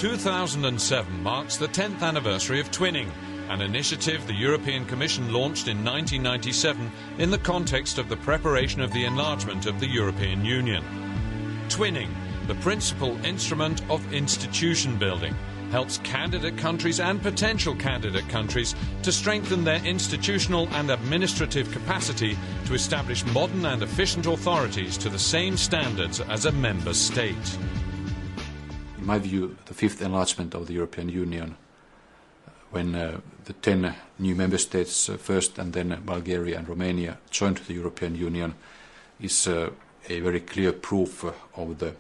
2007 marks the 10th anniversary of twinning, an initiative the European Commission launched in 1997 in the context of the preparation of the enlargement of the European Union. Twinning, the principal instrument of institution building, helps candidate countries and potential candidate countries to strengthen their institutional and administrative capacity to establish modern and efficient authorities to the same standards as a member state. In my view, the fifth enlargement of the European Union, when the 10 new member states first and then Bulgaria and Romania joined the European Union, is a very clear proof of the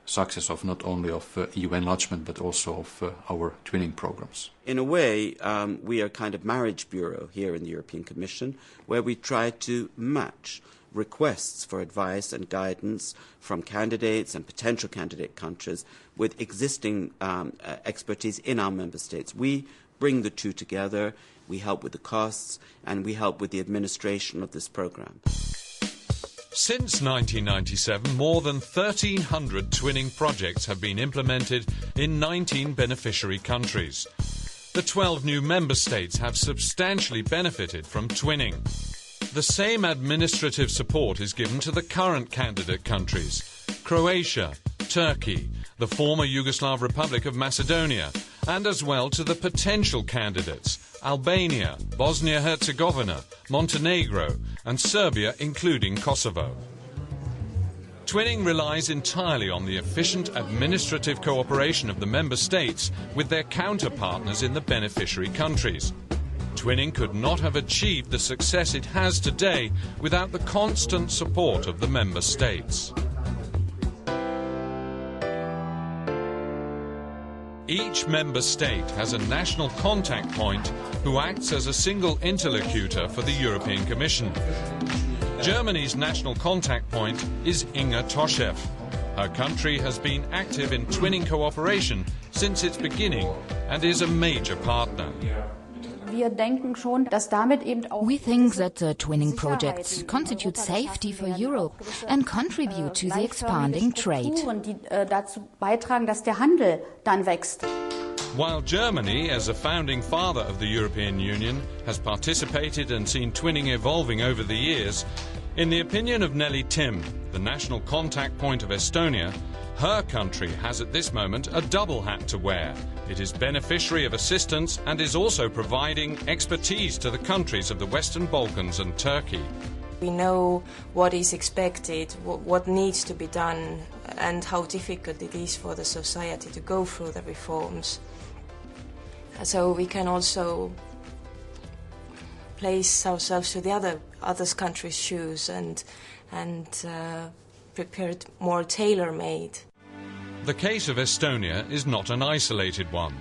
success of not only of EU enlargement but also of our twinning programs. In a way, we are a kind of marriage bureau here in the European Commission, where we try to match requests for advice and guidance from candidates and potential candidate countries with existing expertise in our member states. We bring the two together, we help with the costs, and we help with the administration of this program. Since 1997, more than 1,300 twinning projects have been implemented in 19 beneficiary countries. The 12 new member states have substantially benefited from twinning. The same administrative support is given to the current candidate countries: Croatia, Turkey, the former Yugoslav Republic of Macedonia, and as well to the potential candidates: Albania, Bosnia-Herzegovina, Montenegro, and Serbia, including Kosovo. Twinning relies entirely on the efficient administrative cooperation of the member states with their counterpartners in the beneficiary countries. Twinning could not have achieved the success it has today without the constant support of the member states. Each member state has a national contact point who acts as a single interlocutor for the European Commission. Germany's national contact point is Inga Toschew. Her country has been active in twinning cooperation since its beginning and is a major partner. We think that the twinning projects constitute safety for Europe and contribute to the expanding trade. While Germany, as a founding father of the European Union, has participated and seen twinning evolving over the years, in the opinion of Nelly Tim, the national contact point of Estonia, her country has at this moment a double hat to wear. It is beneficiary of assistance and is also providing expertise to the countries of the Western Balkans and Turkey. We know what is expected, what needs to be done, and how difficult it is for the society to go through the reforms. So we can also place ourselves to the other countries' shoes and prepare it more tailor-made. The case of Estonia is not an isolated one.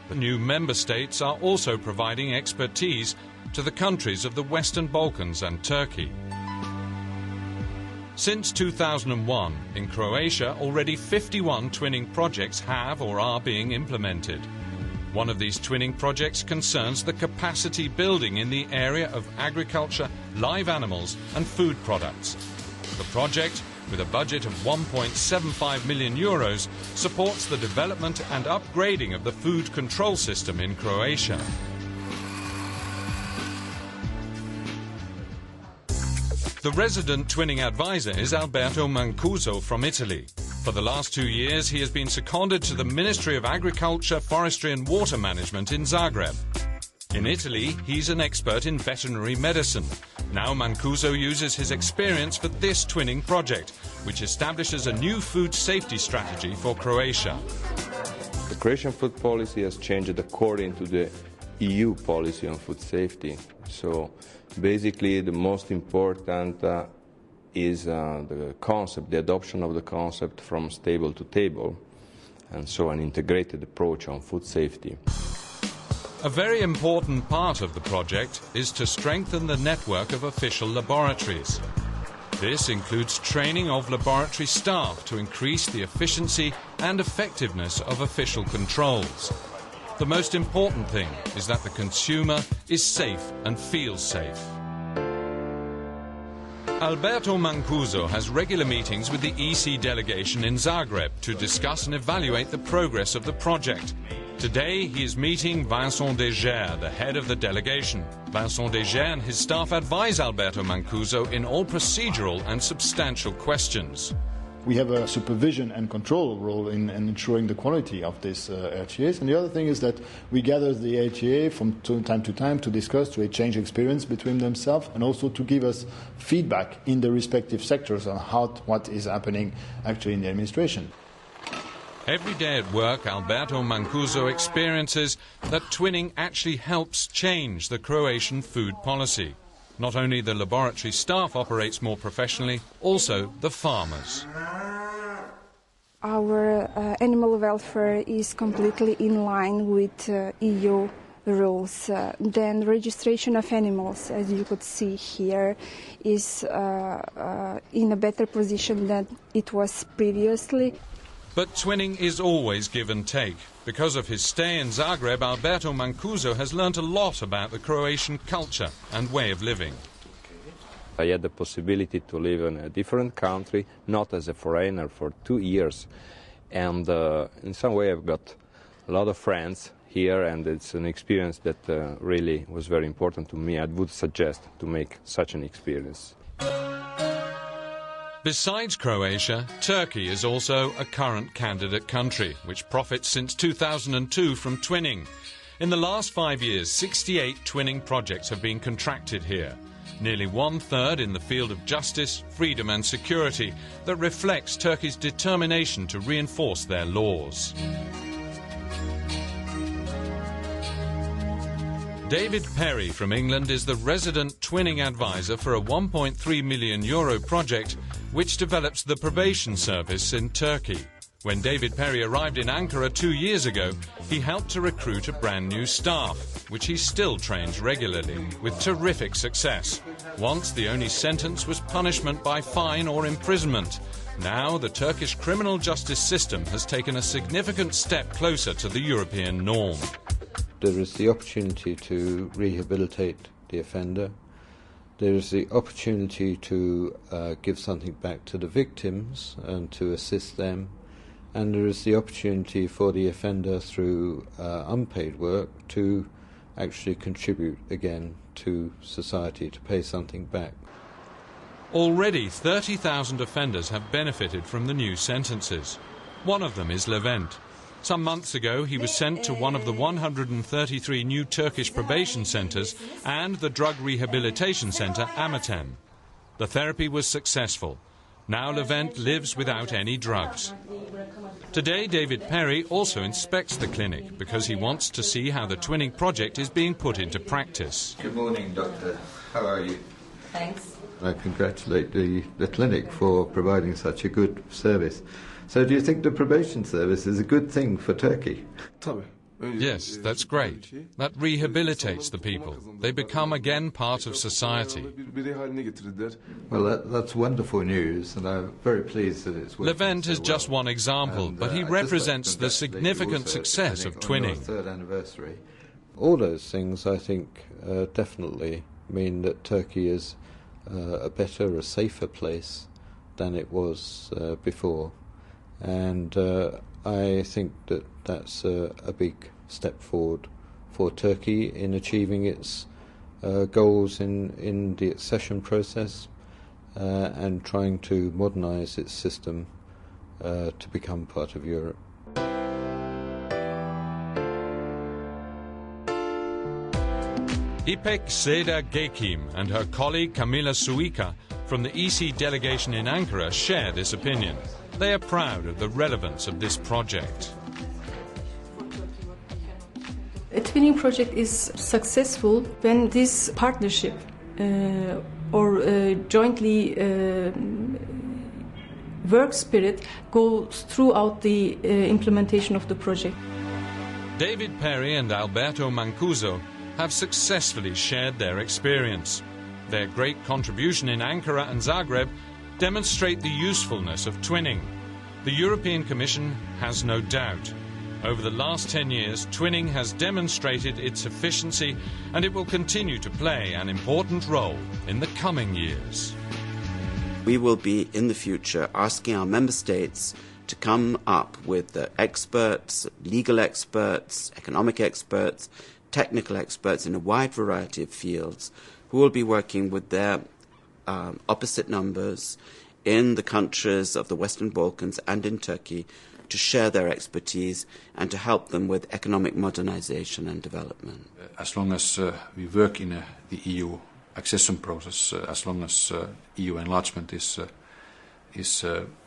The new member states are also providing expertise to the countries of the Western Balkans and Turkey. Since 2001, in Croatia, already 51 twinning projects have or are being implemented. One of these twinning projects concerns the capacity building in the area of agriculture, live animals and food products. The project, with a budget of 1.75 million euros, supports the development and upgrading of the food control system in Croatia. The resident twinning advisor is Alberto Mancuso from Italy. For the last 2 years, he has been seconded to the Ministry of Agriculture, Forestry and Water Management in Zagreb. In Italy, he's an expert in veterinary medicine. Now Mancuso uses his experience for this twinning project, which establishes a new food safety strategy for Croatia. The Croatian food policy has changed according to the EU policy on food safety. So basically the most important is the concept, the adoption of the concept from stable to table, and so an integrated approach on food safety. A very important part of the project is to strengthen the network of official laboratories. This includes training of laboratory staff to increase the efficiency and effectiveness of official controls. The most important thing is that the consumer is safe and feels safe. Alberto Mancuso has regular meetings with the EC delegation in Zagreb to discuss and evaluate the progress of the project. Today he is meeting Vincent Deger, the head of the delegation. Vincent Deger and his staff advise Alberto Mancuso in all procedural and substantial questions. We have a supervision and control role in ensuring the quality of these RTAs. And the other thing is that we gather the RTA from time to time to discuss, to exchange experience between themselves, and also to give us feedback in the respective sectors on what is happening actually in the administration. Every day at work, Alberto Mancuso experiences that twinning actually helps change the Croatian food policy. Not only the laboratory staff operates more professionally, also the farmers. Our animal welfare is completely in line with EU rules. Then registration of animals, as you could see here, is in a better position than it was previously. But twinning is always give and take. Because of his stay in Zagreb, Alberto Mancuso has learnt a lot about the Croatian culture and way of living. I had the possibility to live in a different country, not as a foreigner, for 2 years. And in some way I've got a lot of friends here, and it's an experience that really was very important to me. I would suggest to make such an experience. Besides Croatia, Turkey is also a current candidate country, which profits since 2002 from twinning. In the last 5 years, 68 twinning projects have been contracted here. Nearly 1/3 in the field of justice, freedom and security, that reflects Turkey's determination to reinforce their laws. David Perry from England is the resident twinning advisor for a €1.3 million project which develops the probation service in Turkey. When David Perry arrived in Ankara 2 years ago, he helped to recruit a brand new staff, which he still trains regularly, with terrific success. Once the only sentence was punishment by fine or imprisonment. Now the Turkish criminal justice system has taken a significant step closer to the European norm. There is the opportunity to rehabilitate the offender. There is the opportunity to give something back to the victims and to assist them. And there is the opportunity for the offender through unpaid work to actually contribute again to society, to pay something back. Already 30,000 offenders have benefited from the new sentences. One of them is Levent. Some months ago, he was sent to one of the 133 new Turkish probation centres and the drug rehabilitation centre Amatem. The therapy was successful. Now Levent lives without any drugs. Today, David Perry also inspects the clinic because he wants to see how the twinning project is being put into practice. Good morning, Doctor. How are you? Thanks. I congratulate the clinic for providing such a good service. So do you think the probation service is a good thing for Turkey? Yes, that's great. That rehabilitates the people. They become again part of society. Well, that's wonderful news, and I'm very pleased that it's working. Levent is just one example, but he represents the significant success of twinning. Third anniversary. All those things, I think, definitely mean that Turkey is a better, a safer place than it was before. And I think that that's a big step forward for Turkey in achieving its goals in the accession process and trying to modernise its system to become part of Europe. İpek Seda Gekim and her colleague Camila Suica from the EC delegation in Ankara share this opinion. They are proud of the relevance of this project. A twinning project is successful when this partnership or jointly work spirit goes throughout the implementation of the project. David Perry and Alberto Mancuso have successfully shared their experience. Their great contribution in Ankara and Zagreb demonstrate the usefulness of twinning. The European Commission has no doubt. Over the last 10 years, twinning has demonstrated its efficiency, and it will continue to play an important role in the coming years. we will be in the future asking our member states to come up with experts, legal experts, economic experts, technical experts in a wide variety of fields who will be working with their opposite numbers in the countries of the Western Balkans and in Turkey to share their expertise and to help them with economic modernization and development. As long as we work in the EU accession process, as long as EU enlargement is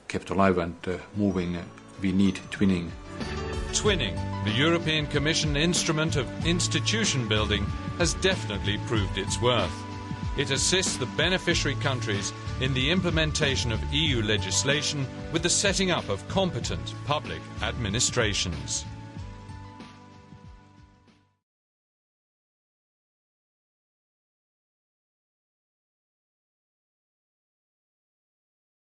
kept alive and moving, we need twinning. Twinning, the European Commission instrument of institution building, has definitely proved its worth. It assists the beneficiary countries in the implementation of EU legislation with the setting up of competent public administrations.